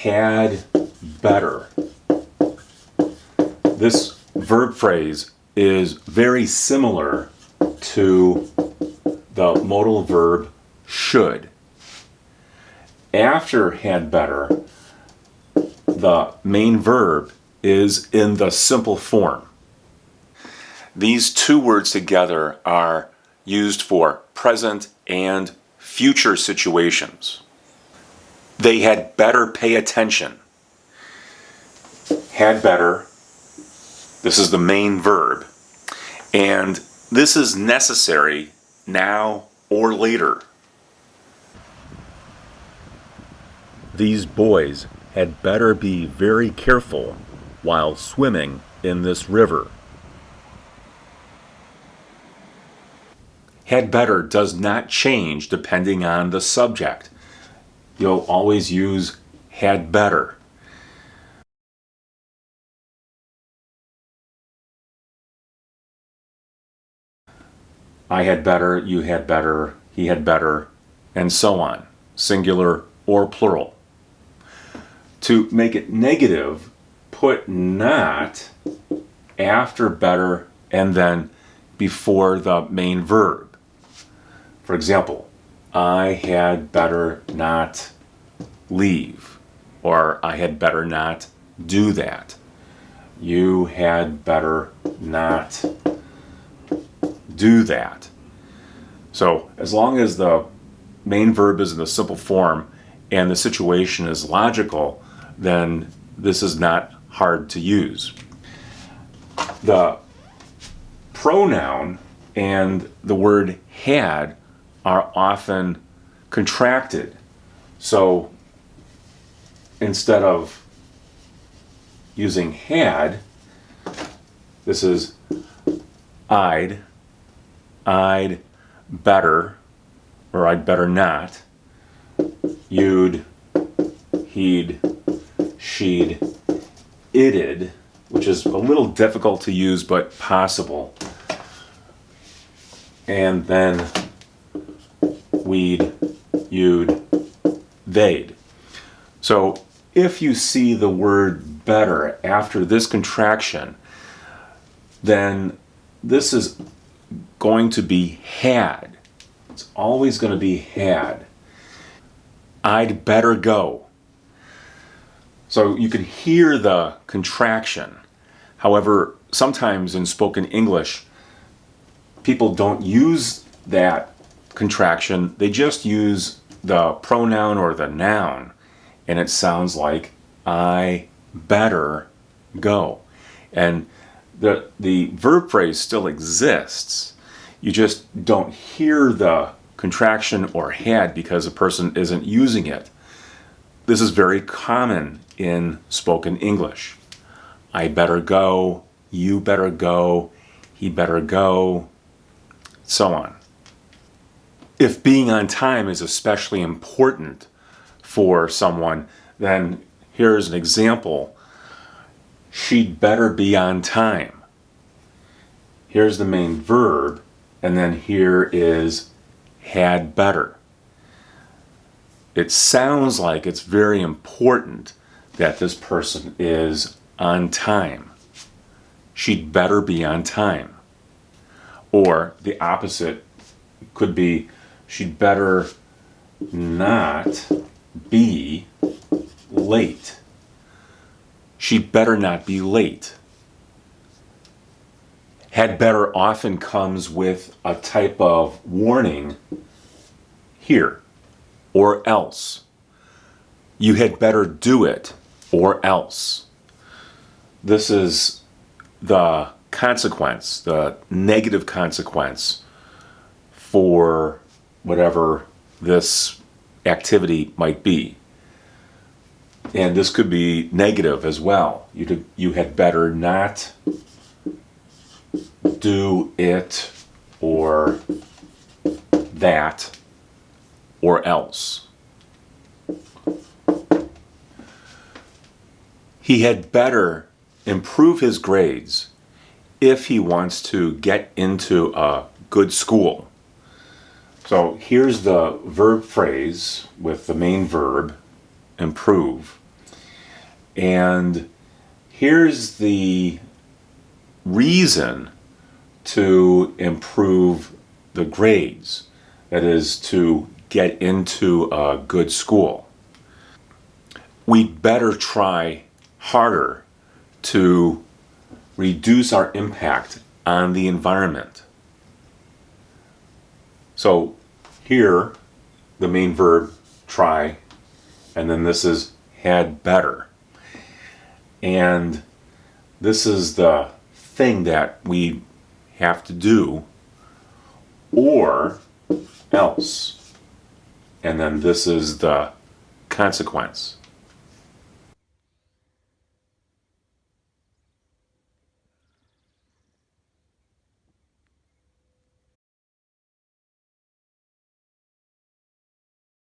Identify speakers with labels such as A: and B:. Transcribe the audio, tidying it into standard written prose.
A: had better. This verb phrase is very similar to the modal verb should. After had better, the main verb is in the simple form. These two words together are used for present and future situations. They had better pay attention. Had better, this is the main verb, and this is necessary now or later. These boys had better be very careful while swimming in this river. Had better does not change depending on the subject. You'll always use had better. I had better, you had better, he had better, and so on, singular or plural. To make it negative, put not after better and then before the main verb. For example, I had better not leave, or I had better not do that. You had better not do that. So as long as the main verb is in the simple form and the situation is logical, then this is not hard to use. The pronoun and the word had are often contracted. So instead of using had, this is I'd better, or I'd better not, you'd, he'd, she'd, it'd, which is a little difficult to use but possible, and then we'd, you'd, they'd. So if you see the word better after this contraction, then this is going to be had. It's always going to be had. I'd better go. So you can hear the contraction. However, sometimes in spoken English, people don't use that contraction. They just use the pronoun or the noun, and it sounds like I better go. And the verb phrase still exists. You just don't hear the contraction or had because a person isn't using it. This is very common in spoken English. I better go, you better go, he better go, so on. If being on time is especially important for someone, then here's an example. She'd better be on time. Here's the main verb, and then here is had better. It sounds like it's very important that this person is on time. She'd better be on time. Or the opposite could be she'd better not be late. She'd better not be late. Had better often comes with a type of warning here, or else. You had better do it, or else. This is the consequence, the negative consequence for whatever this activity might be. And this could be negative as well. You had better not do it, or that, or else. He had better improve his grades if he wants to get into a good school. So here's the verb phrase with the main verb, improve. And here's the reason to improve the grades, that is, to get into a good school. We'd better try harder to reduce our impact on the environment. So here, the main verb, try, and then this is had better. And this is the thing that we have to do, or else. And then this is the consequence.